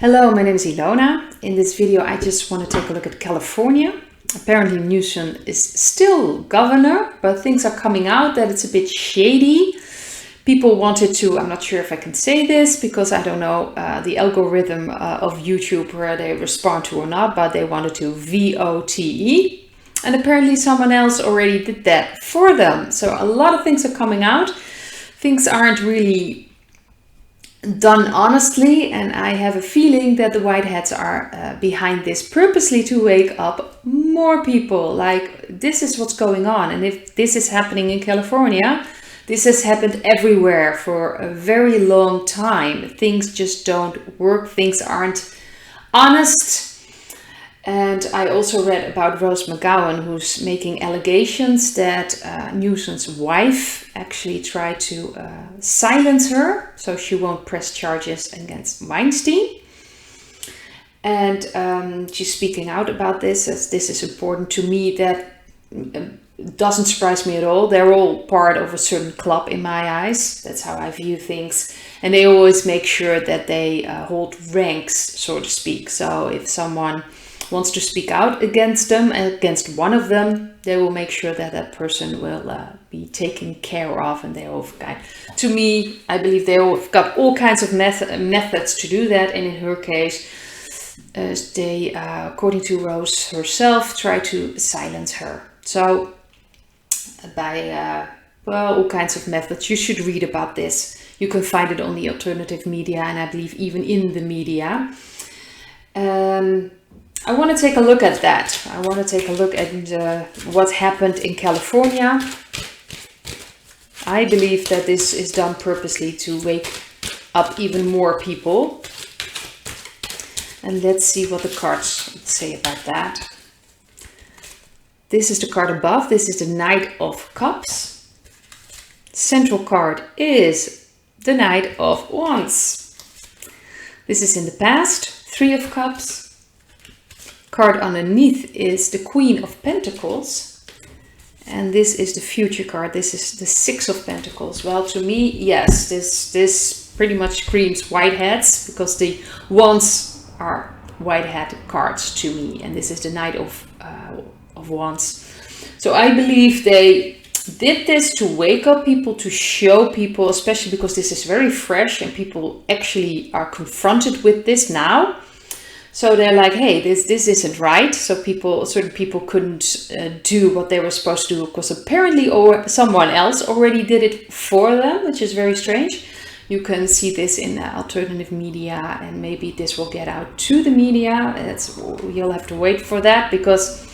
Hello, my name is Ilona. In this video, I just want to take a look at California. Apparently Newsom is still governor, but things are coming out that it's a bit shady. People wanted to, I'm not sure if I can say this because I don't know the algorithm of YouTube where they respond to or not, but they wanted to VOTE. And apparently someone else already did that for them. So a lot of things are coming out. Things aren't really done honestly, and I have a feeling that the white hats are behind this purposely to wake up more people. Like, this is what's going on, and if this is happening in California, this has happened everywhere for a very long time. Things just don't work, things aren't honest. And I also read about Rose McGowan, who's making allegations that Newsom's wife actually tried to silence her so she won't press charges against Weinstein. And she's speaking out about this, as this is important to me. That doesn't surprise me at all. They're all part of a certain club in my eyes. That's how I view things. And they always make sure that they hold ranks, so to speak. So if someone wants to speak out against them, against one of them, they will make sure that that person will be taken care of. And they all to me, I believe they all got all kinds of methods to do that. And in her case, they, according to Rose herself, try to silence her. So by all kinds of methods, you should read about this. You can find it on the alternative media, and I believe even in the media. I want to take a look at that. I want to take a look at what happened in California. I believe that this is done purposely to wake up even more people. And let's see what the cards say about that. This is the card above. This is the Knight of Cups. Central card is the Knight of Wands. This is in the past. Three of Cups. Card underneath is the Queen of Pentacles, and this is the future card. This is the Six of Pentacles. Well, to me, yes, this pretty much screams white hats, because the Wands are white hat cards to me, and this is the Knight of Wands. So I believe they did this to wake up people, to show people, especially because this is very fresh and people actually are confronted with this now. So they're like, hey, this isn't right. So certain people couldn't do what they were supposed to do, because apparently someone else already did it for them, which is very strange. You can see this in alternative media, and maybe this will get out to the media. You'll have to wait for that, because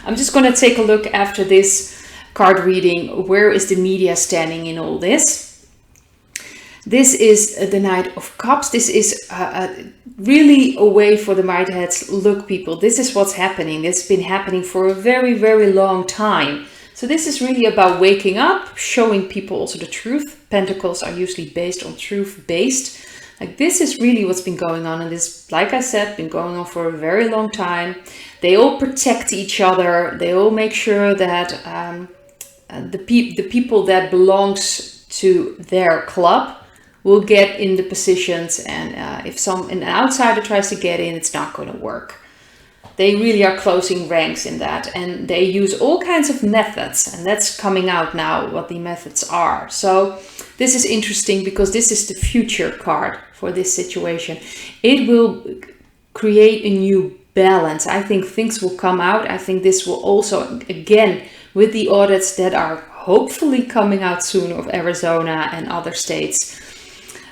I'm just going to take a look after this card reading. Where is the media standing in all this? This is the Knight of Cups. This is really a way for the white hats. Look, people, this is what's happening. It's been happening for a very, very long time. So this is really about waking up, showing people also the truth. Pentacles are usually based on truth-based. Like, this is really what's been going on. And this, like I said, been going on for a very long time. They all protect each other. They all make sure that the people that belongs to their club will get in the positions, and if an outsider tries to get in, it's not going to work. They really are closing ranks in that, and they use all kinds of methods, and that's coming out now what the methods are. So this is interesting, because this is the future card for this situation. It will create a new balance. I think things will come out. I think this will also, again, with the audits that are hopefully coming out soon of Arizona and other states,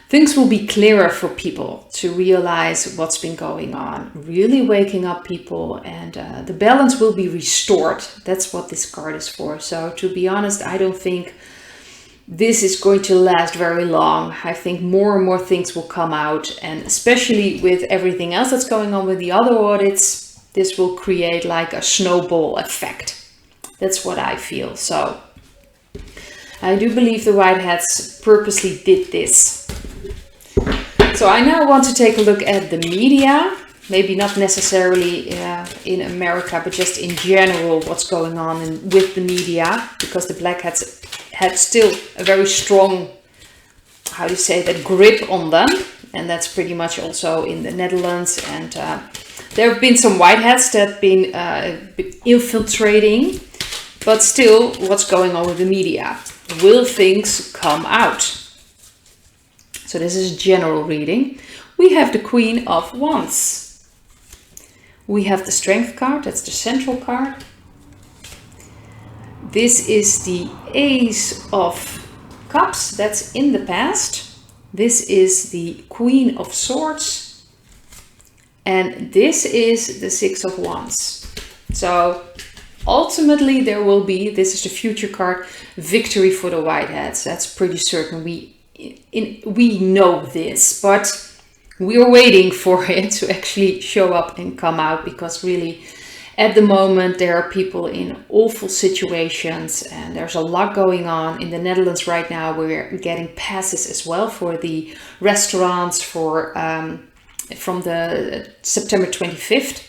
things will be clearer for people to realize what's been going on, really waking up people, and the balance will be restored. That's what this card is for. So to be honest, I don't think this is going to last very long. I think more and more things will come out, and especially with everything else that's going on with the other audits, this will create like a snowball effect. That's what I feel. So I do believe the white hats purposely did this. So I now want to take a look at the media, maybe not necessarily in America, but just in general what's going on with the media, because the black hats have still a very strong, how do you say that, grip on them. and that's pretty much also in the Netherlands. And there have been some white hats that have been infiltrating, but still, what's going on with the media? Will things come out? So this is a general reading. We have the Queen of Wands. We have the Strength card, that's the central card. This is the Ace of Cups, that's in the past. This is the Queen of Swords. And this is the Six of Wands. So ultimately there will be, this is the future card, victory for the white hats. That's pretty certain. We know this, but we are waiting for it to actually show up and come out, because really at the moment there are people in awful situations and there's a lot going on. In the Netherlands right now we're getting passes as well for the restaurants for from the September 25th.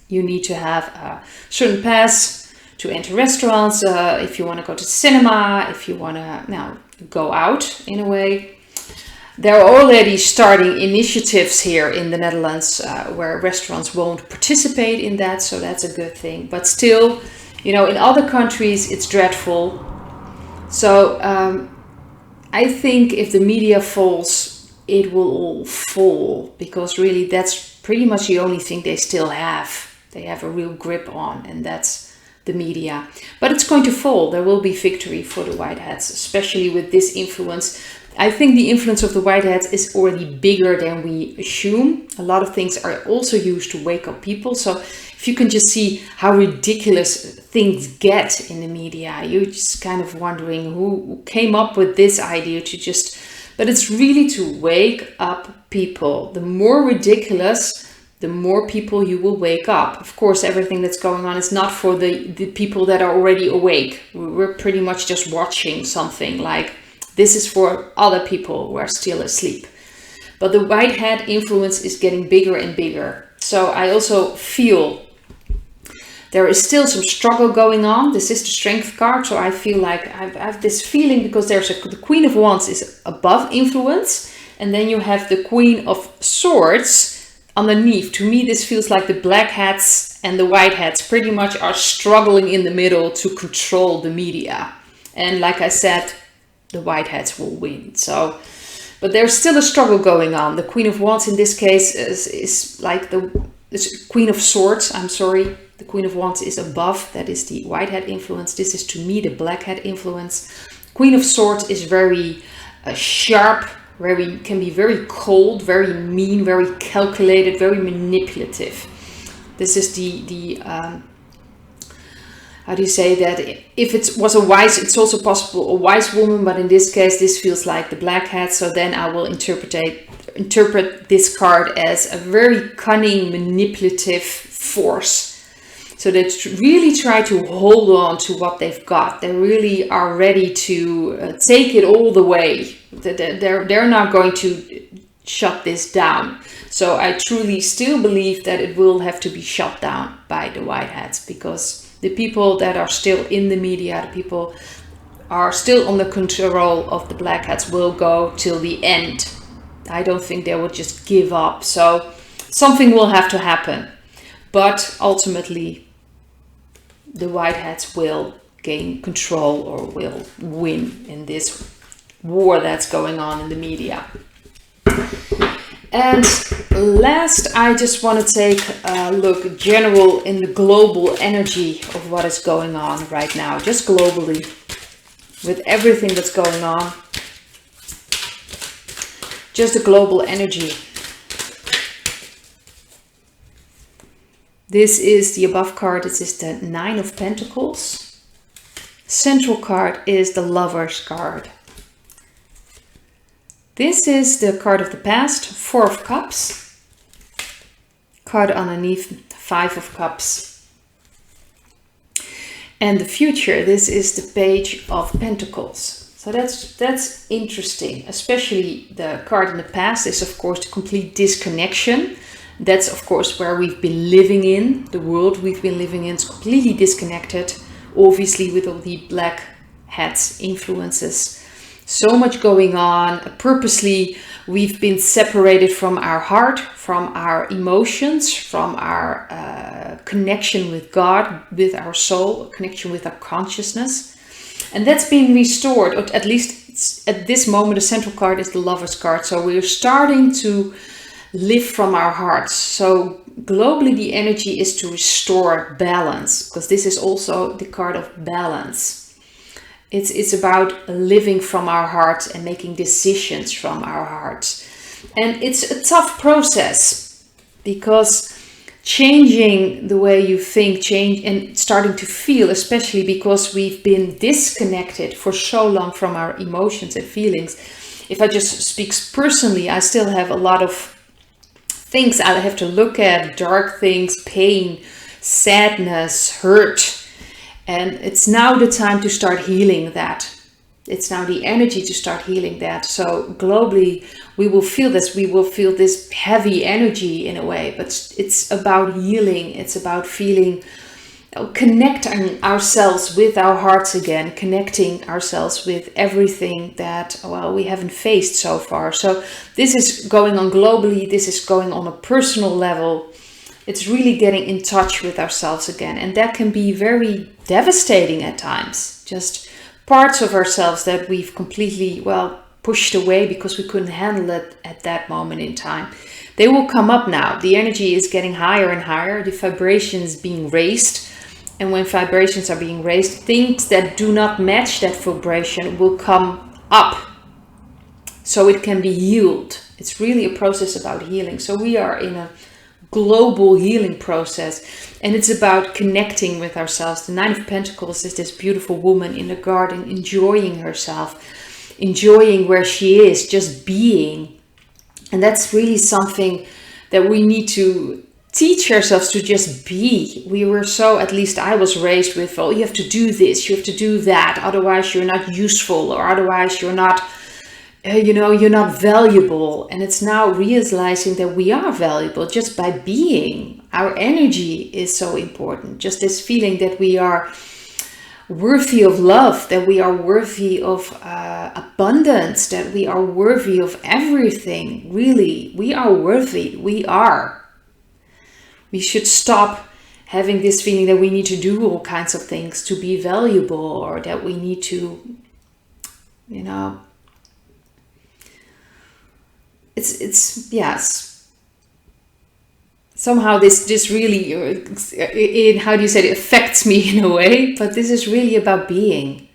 You need to have a certain pass to enter restaurants, if you want to go to cinema, if you want to now go out in a way. There are already starting initiatives here in the Netherlands where restaurants won't participate in that, so that's a good thing. But still, you know, in other countries it's dreadful. So I think if the media falls, it will all fall, because really that's pretty much the only thing they still have. They have a real grip on, and that's the media. But it's going to fall. There will be victory for the white hats, especially with this influence. I think the influence of the white hats is already bigger than we assume. A lot of things are also used to wake up people. So if you can just see how ridiculous things get in the media, you're just kind of wondering who came up with this idea to just... But it's really to wake up people. The more ridiculous, the more people you will wake up. Of course, everything that's going on is not for the people that are already awake. We're pretty much just watching something like... This is for other people who are still asleep. But the white hat influence is getting bigger and bigger. So I also feel there is still some struggle going on. This is the Strength card. So I feel like I have this feeling, because the Queen of Wands is above influence. And then you have the Queen of Swords underneath. To me, this feels like the black hats and the white hats pretty much are struggling in the middle to control the media. And like I said, the white hats will win. So, but there's still a struggle going on. The Queen of Wands in this case is like the Queen of Swords. I'm sorry. The Queen of Wands is above. That is the white hat influence. This is to me the black hat influence. Queen of Swords is very sharp, can be very cold, very mean, very calculated, very manipulative. This is the how do you say that? If it was a wise, it's also possible a wise woman, but in this case, this feels like the black hat. So then I will interpret this card as a very cunning, manipulative force. So they really try to hold on to what they've got. They really are ready to take it all the way. They're not going to shut this down. So I truly still believe that it will have to be shut down by the white hats, because the people that are still in the media, the people are still under control of the black hats, will go till the end. I don't think they will just give up. So something will have to happen. But ultimately, the white hats will gain control or will win in this war that's going on in the media. And last, I just want to take a look general in the global energy of what is going on right now, just globally, with everything that's going on. Just the global energy. This is the above card. This is the Nine of Pentacles. Central card is the Lover's card. This is the card of the past, Four of Cups. Card underneath, Five of Cups. And the future, this is the Page of Pentacles. So that's interesting, especially the card in the past is of course the complete disconnection. That's of course where we've been living in, the world we've been living in is completely disconnected, obviously with all the black hats influences. So much going on. Purposely, we've been separated from our heart, from our emotions, from our connection with God, with our soul, connection with our consciousness. And that's being restored, or at least at this moment, the central card is the Lover's card. So we're starting to live from our hearts. So globally, the energy is to restore balance, because this is also the card of balance. It's about living from our hearts and making decisions from our hearts. And it's a tough process, because changing the way you think, and starting to feel, especially because we've been disconnected for so long from our emotions and feelings. If I just speak personally, I still have a lot of things I have to look at, dark things, pain, sadness, hurt. And it's now the time to start healing that. It's now the energy to start healing that. So globally, we will feel this. We will feel this heavy energy in a way. But it's about healing. It's about feeling, connecting ourselves with our hearts again. Connecting ourselves with everything that, well, we haven't faced so far. So this is going on globally. This is going on a personal level. It's really getting in touch with ourselves again. And that can be very devastating at times. Just parts of ourselves that we've completely, well, pushed away because we couldn't handle it at that moment in time. They will come up now. The energy is getting higher and higher. The vibration is being raised. And when vibrations are being raised, things that do not match that vibration will come up. So it can be healed. It's really a process about healing. So we are in a global healing process, and it's about connecting with ourselves. The Nine of Pentacles is this beautiful woman in the garden, enjoying herself, enjoying where she is, just being. And that's really something that we need to teach ourselves, to just be. We were so, at least I was raised with, well, you have to do this, you have to do that, otherwise you're not useful, or otherwise you're not you're not valuable. And it's now realizing that we are valuable just by being. Our energy is so important. Just this feeling that we are worthy of love, that we are worthy of abundance, that we are worthy of everything. Really, we are worthy. We are. We should stop having this feeling that we need to do all kinds of things to be valuable, or that we need to, it's yes. Somehow this really, how do you say it, affects me in a way, but this is really about being.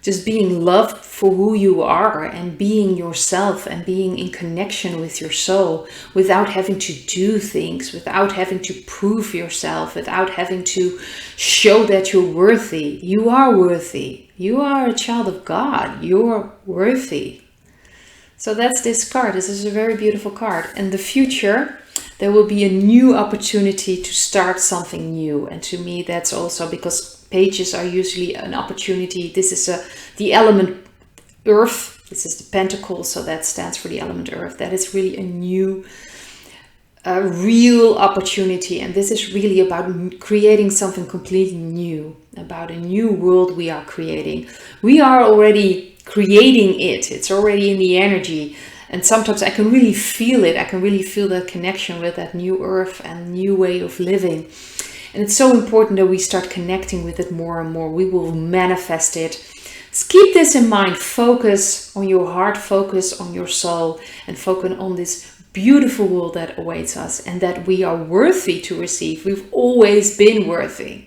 Just being loved for who you are, and being yourself, and being in connection with your soul, without having to do things, without having to prove yourself, without having to show that you're worthy. You are worthy. You are a child of God. You're worthy. So that's this card. This is a very beautiful card. In the future, there will be a new opportunity to start something new. And to me, that's also because pages are usually an opportunity. This is the element Earth. This is the Pentacle, so that stands for the element Earth. That is really a new, real opportunity. And this is really about creating something completely new, about a new world we are creating. We are already creating it. It's already in the energy. And sometimes I can really feel it. I can really feel that connection with that new earth and new way of living. And it's so important that we start connecting with it more and more. We will manifest it. So keep this in mind. Focus on your heart, focus on your soul, and focus on this beautiful world that awaits us, and that we are worthy to receive. We've always been worthy.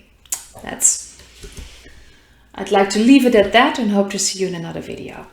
I'd like to leave it at that, and hope to see you in another video.